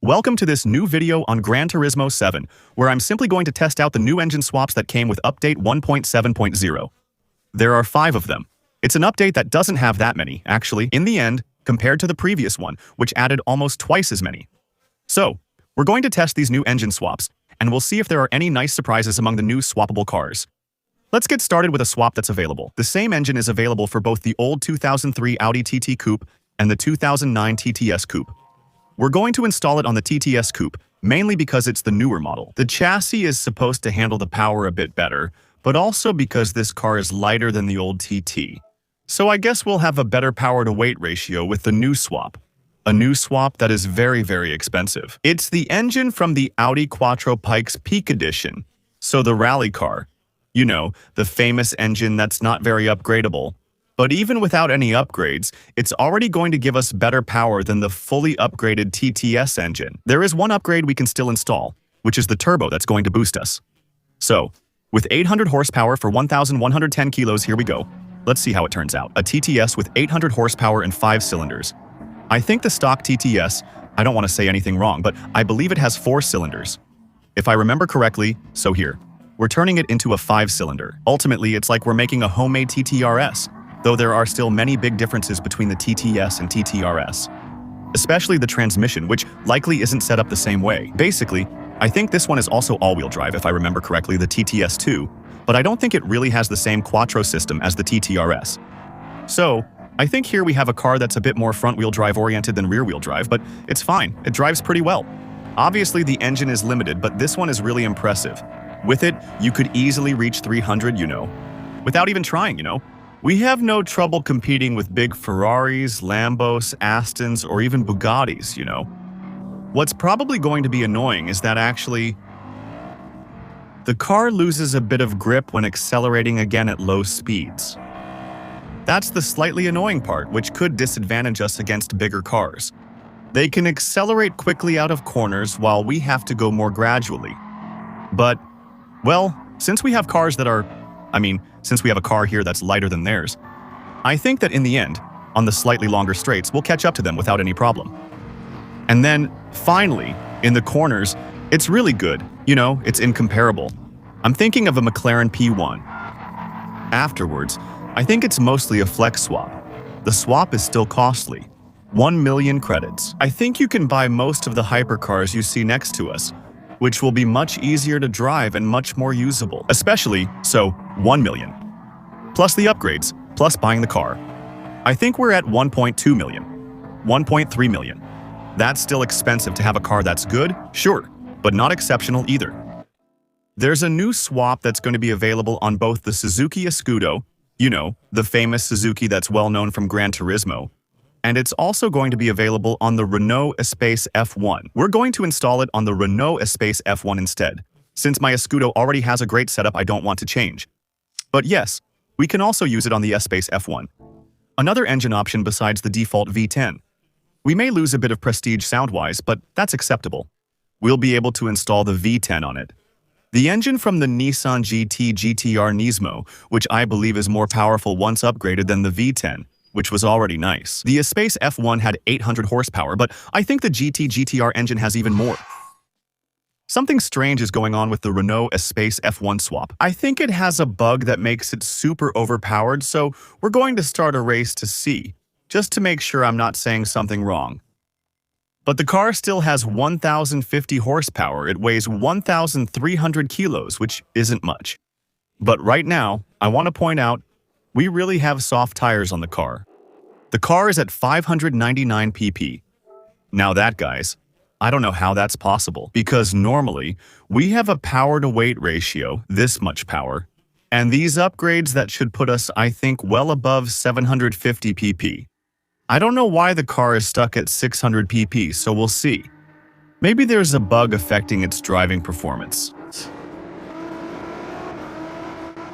Welcome to this new video on Gran Turismo 7, where I'm simply going to test out the new engine swaps that came with update 1.7.0. There are 5 of them. It's an update that doesn't have that many, actually, in the end, compared to the previous one, which added almost twice as many. So, we're going to test these new engine swaps, and we'll see if there are any nice surprises among the new swappable cars. Let's get started with a swap that's available. The same engine is available for both the old 2003 Audi TT Coupe and the 2009 TTS Coupe. We're going to install it on the TTS Coupe, mainly because it's the newer model. The chassis is supposed to handle the power a bit better, but also because this car is lighter than the old TT. So I guess we'll have a better power-to-weight ratio with the new swap. A new swap that is very, very expensive. It's the engine from the Audi Quattro Pikes Peak Edition, so the rally car. You know, the famous engine that's not very upgradable. But even without any upgrades, it's already going to give us better power than the fully upgraded TTS engine. There is one upgrade we can still install, which is the turbo that's going to boost us. So, with 800 horsepower for 1,110 kilos, here we go. Let's see how it turns out. A TTS with 800 horsepower and 5 cylinders. I think the stock TTS, I don't want to say anything wrong, but I believe it has 4 cylinders. If I remember correctly, so here. We're turning it into a 5-cylinder. Ultimately, it's like we're making a homemade TTRS, though there are still many big differences between the TTS and TTRS. Especially the transmission, which likely isn't set up the same way. Basically, I think this one is also all-wheel drive, if I remember correctly, the TTS too, but I don't think it really has the same Quattro system as the TTRS. So, I think here we have a car that's a bit more front-wheel drive oriented than rear-wheel drive, but it's fine, it drives pretty well. Obviously, the engine is limited, but this one is really impressive. With it, you could easily reach 300, without even trying, We have no trouble competing with big Ferraris, Lambos, Astons, or even Bugattis, What's probably going to be annoying is that actually, the car loses a bit of grip when accelerating again at low speeds. That's the slightly annoying part, which could disadvantage us against bigger cars. They can accelerate quickly out of corners while we have to go more gradually. But, well, since we have cars that are since we have a car here that's lighter than theirs, I think that in the end, on the slightly longer straights, we'll catch up to them without any problem. And then, finally, in the corners, it's really good. It's incomparable. I'm thinking of a McLaren P1. Afterwards, I think it's mostly a flex swap. The swap is still costly. 1 million credits. I think you can buy most of the hypercars you see next to us, which will be much easier to drive and much more usable. Especially, 1 million. Plus the upgrades, plus buying the car. I think we're at 1.2 million. 1.3 million. That's still expensive to have a car that's good, sure, but not exceptional either. There's a new swap that's going to be available on both the Suzuki Escudo, the famous Suzuki that's well known from Gran Turismo, and it's also going to be available on the Renault Espace F1. We're going to install it on the Renault Espace F1 instead, since my Escudo already has a great setup I don't want to change. But yes, we can also use it on the Espace F1. Another engine option besides the default V10. We may lose a bit of prestige sound-wise, but that's acceptable. We'll be able to install the V10 on it. The engine from the Nissan GT GTR Nismo, which I believe is more powerful once upgraded than the V10, which was already nice. The Espace F1 had 800 horsepower, but I think the GT GTR engine has even more. Something strange is going on with the Renault Espace F1 swap. I think it has a bug that makes it super overpowered, so we're going to start a race to see, just to make sure I'm not saying something wrong. But the car still has 1,050 horsepower. It weighs 1,300 kilos, which isn't much. But right now, I want to point out, we really have soft tires on the car. The car is at 599 pp. Now that, guys, I don't know how that's possible, because normally, we have a power-to-weight ratio, this much power, and these upgrades that should put us, I think, well above 750 pp. I don't know why the car is stuck at 600 pp, so we'll see. Maybe there's a bug affecting its driving performance.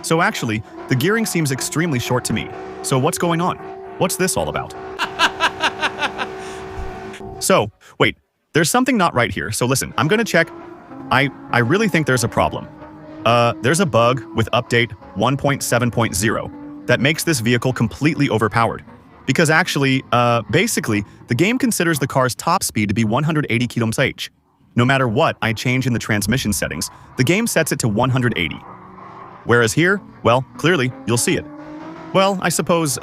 So actually, the gearing seems extremely short to me. So what's going on? What's this all about? So, wait, there's something not right here, so listen, I'm gonna check. I really think there's a problem. There's a bug with update 1.7.0 that makes this vehicle completely overpowered. Because actually, basically, the game considers the car's top speed to be 180 km/h. No matter what I change in the transmission settings, the game sets it to 180. Whereas here, well, clearly, you'll see it. Well, I suppose,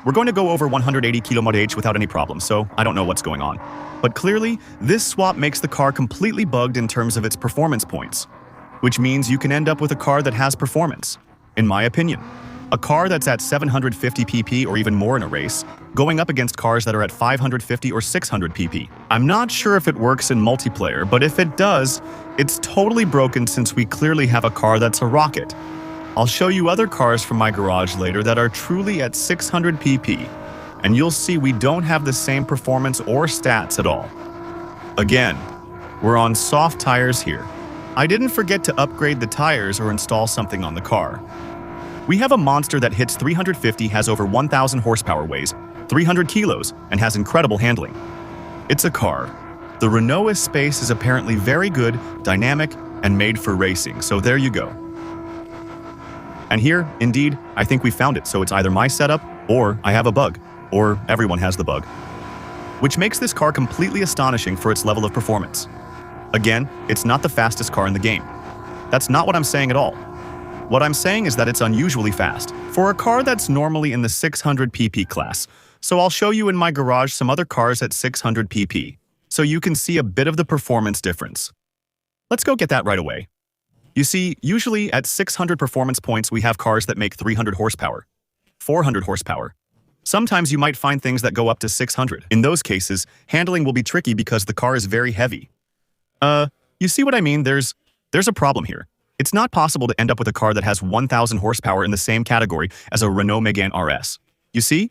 we're going to go over 180 km/h without any problem, so I don't know what's going on. But clearly, this swap makes the car completely bugged in terms of its performance points, which means you can end up with a car that has performance, in my opinion. A car that's at 750 pp or even more in a race, going up against cars that are at 550 or 600 pp. I'm not sure if it works in multiplayer, but if it does, it's totally broken since we clearly have a car that's a rocket. I'll show you other cars from my garage later that are truly at 600 pp, and you'll see we don't have the same performance or stats at all. Again, we're on soft tires here. I didn't forget to upgrade the tires or install something on the car. We have a monster that hits 350, has over 1,000 horsepower, weighs 300 kilos, and has incredible handling. It's a car. The Renault Espace is apparently very good, dynamic, and made for racing, so there you go. And here, indeed, I think we found it, so it's either my setup, or I have a bug, or everyone has the bug. Which makes this car completely astonishing for its level of performance. Again, it's not the fastest car in the game. That's not what I'm saying at all. What I'm saying is that it's unusually fast for a car that's normally in the 600 pp class. So I'll show you in my garage some other cars at 600 pp, so you can see a bit of the performance difference. Let's go get that right away. You see, usually at 600 performance points we have cars that make 300 horsepower, 400 horsepower. Sometimes you might find things that go up to 600. In those cases, handling will be tricky because the car is very heavy. You see what I mean? There's a problem here. It's not possible to end up with a car that has 1,000 horsepower in the same category as a Renault Megane RS. You see?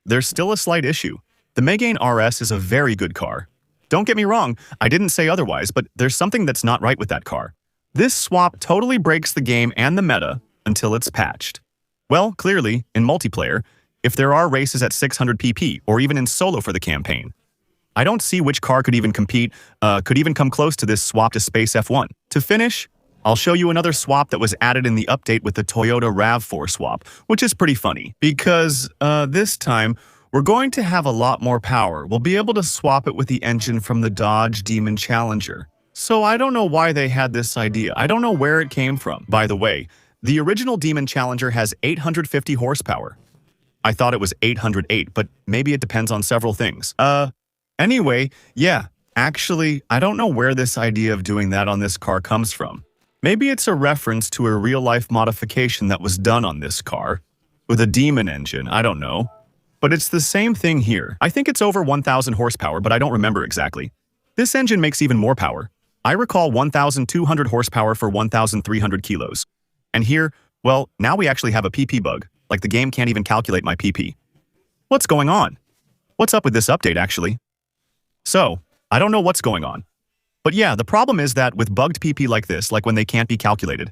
There's still a slight issue. The Megane RS is a very good car. Don't get me wrong, I didn't say otherwise, but there's something that's not right with that car. This swap totally breaks the game and the meta until it's patched. Well, clearly, in multiplayer, if there are races at 600 pp, or even in solo for the campaign, I don't see which car could even compete, could even come close to this swap to Space F1. To finish, I'll show you another swap that was added in the update with the Toyota RAV4 swap, which is pretty funny, because this time, we're going to have a lot more power. We'll be able to swap it with the engine from the Dodge Demon Challenger. So I don't know why they had this idea. I don't know where it came from. By the way, the original Demon Challenger has 850 horsepower. I thought it was 808, but maybe it depends on several things. Anyway, yeah, actually, I don't know where this idea of doing that on this car comes from. Maybe it's a reference to a real-life modification that was done on this car, with a Demon engine, I don't know. But it's the same thing here. I think it's over 1,000 horsepower, but I don't remember exactly. This engine makes even more power. I recall 1,200 horsepower for 1,300 kilos. And here, well, now we actually have a PP bug, like the game can't even calculate my PP. What's going on? What's up with this update, actually? So, I don't know what's going on. But yeah, the problem is that with bugged PP like this, like when they can't be calculated,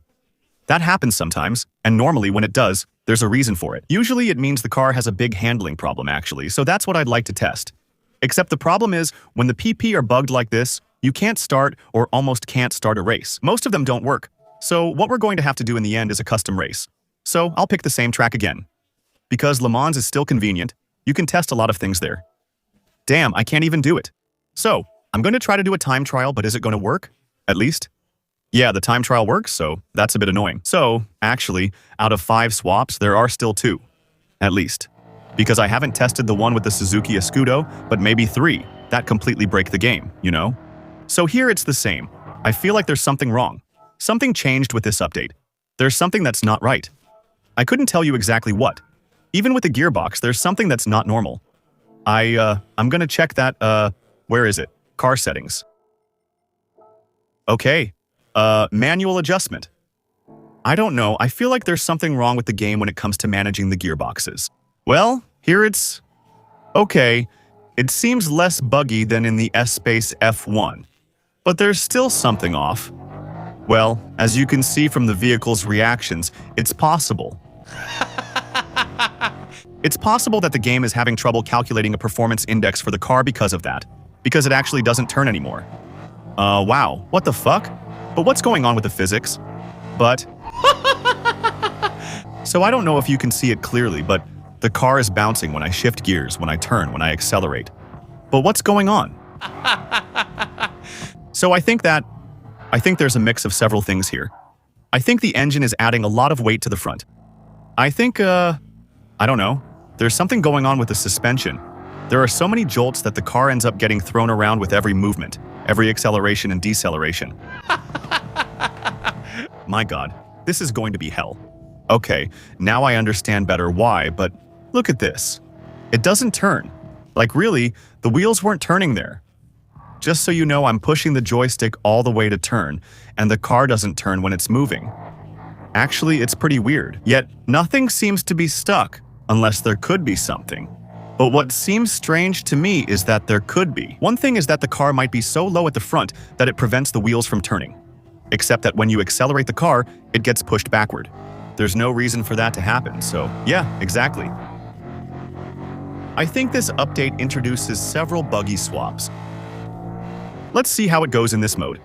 that happens sometimes, and normally when it does, there's a reason for it. Usually it means the car has a big handling problem actually, so that's what I'd like to test. Except the problem is, when the PP are bugged like this, you can't start or almost can't start a race. Most of them don't work. So what we're going to have to do in the end is a custom race. So I'll pick the same track again. Because Le Mans is still convenient, you can test a lot of things there. Damn, I can't even do it. So, I'm going to try to do a time trial, but is it going to work? At least? Yeah, the time trial works, so that's a bit annoying. So, actually, out of 5 swaps, there are still 2. At least. Because I haven't tested the one with the Suzuki Escudo, but maybe 3. That completely break the game, you know? So here it's the same. I feel like there's something wrong. Something changed with this update. There's something that's not right. I couldn't tell you exactly what. Even with the gearbox, there's something that's not normal. I'm gonna check that, where is it? Car settings. Okay. Manual adjustment. I don't know, I feel like there's something wrong with the game when it comes to managing the gearboxes. Well, here it's... okay, it seems less buggy than in the Espace F1. But there's still something off. Well, as you can see from the vehicle's reactions, it's possible. It's possible that the game is having trouble calculating a performance index for the car because of that. Because it actually doesn't turn anymore. Wow, what the fuck? But what's going on with the physics? But... So I don't know if you can see it clearly, but The car is bouncing when I shift gears, when I turn, when I accelerate. But what's going on? So I think there's a mix of several things here. I think the engine is adding a lot of weight to the front. I think, I don't know, there's something going on with the suspension. There are so many jolts that the car ends up getting thrown around with every movement, every acceleration and deceleration. My God, this is going to be hell. Okay, now I understand better why, but look at this. It doesn't turn. Like really, the wheels weren't turning there. Just so you know, I'm pushing the joystick all the way to turn, and the car doesn't turn when it's moving. Actually, it's pretty weird. Yet, nothing seems to be stuck, unless there could be something. But what seems strange to me is that there could be. One thing is that the car might be so low at the front that it prevents the wheels from turning. Except that when you accelerate the car, it gets pushed backward. There's no reason for that to happen, so yeah, exactly. I think this update introduces several buggy swaps. Let's see how it goes in this mode.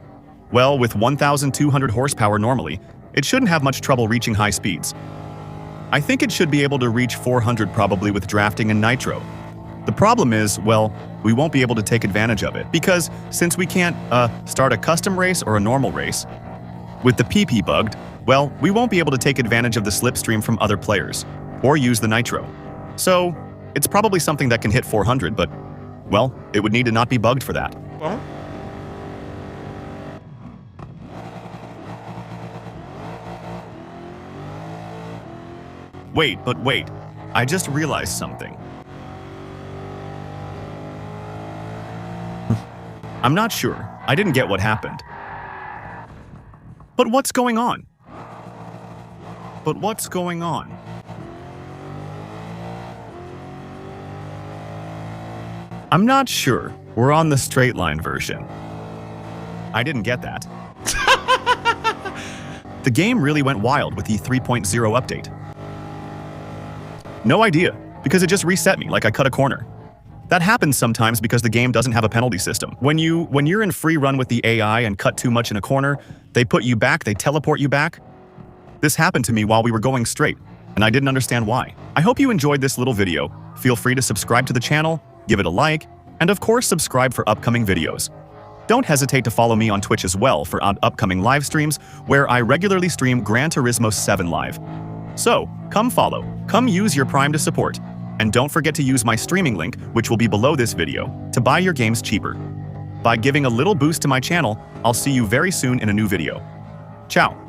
Well, with 1,200 horsepower normally, it shouldn't have much trouble reaching high speeds. I think it should be able to reach 400 probably with drafting and nitro. The problem is, well, we won't be able to take advantage of it, because since we can't start a custom race or a normal race, with the PP bugged, well, we won't be able to take advantage of the slipstream from other players, or use the nitro. So, it's probably something that can hit 400, but, well, it would need to not be bugged for that. Huh? Wait, I just realized something. I'm not sure. I didn't get what happened. But what's going on? I'm not sure. We're on the straight line version. I didn't get that. The game really went wild with the 3.0 update. No idea, because it just reset me like I cut a corner. That happens sometimes because the game doesn't have a penalty system. When you're in free run with the AI and cut too much in a corner, they put you back, they teleport you back. This happened to me while we were going straight, and I didn't understand why. I hope you enjoyed this little video. Feel free to subscribe to the channel, give it a like, and of course subscribe for upcoming videos. Don't hesitate to follow me on Twitch as well for upcoming live streams where I regularly stream Gran Turismo 7 live. So, come follow, come use your Prime to support, and don't forget to use my streaming link, which will be below this video, to buy your games cheaper. By giving a little boost to my channel, I'll see you very soon in a new video. Ciao!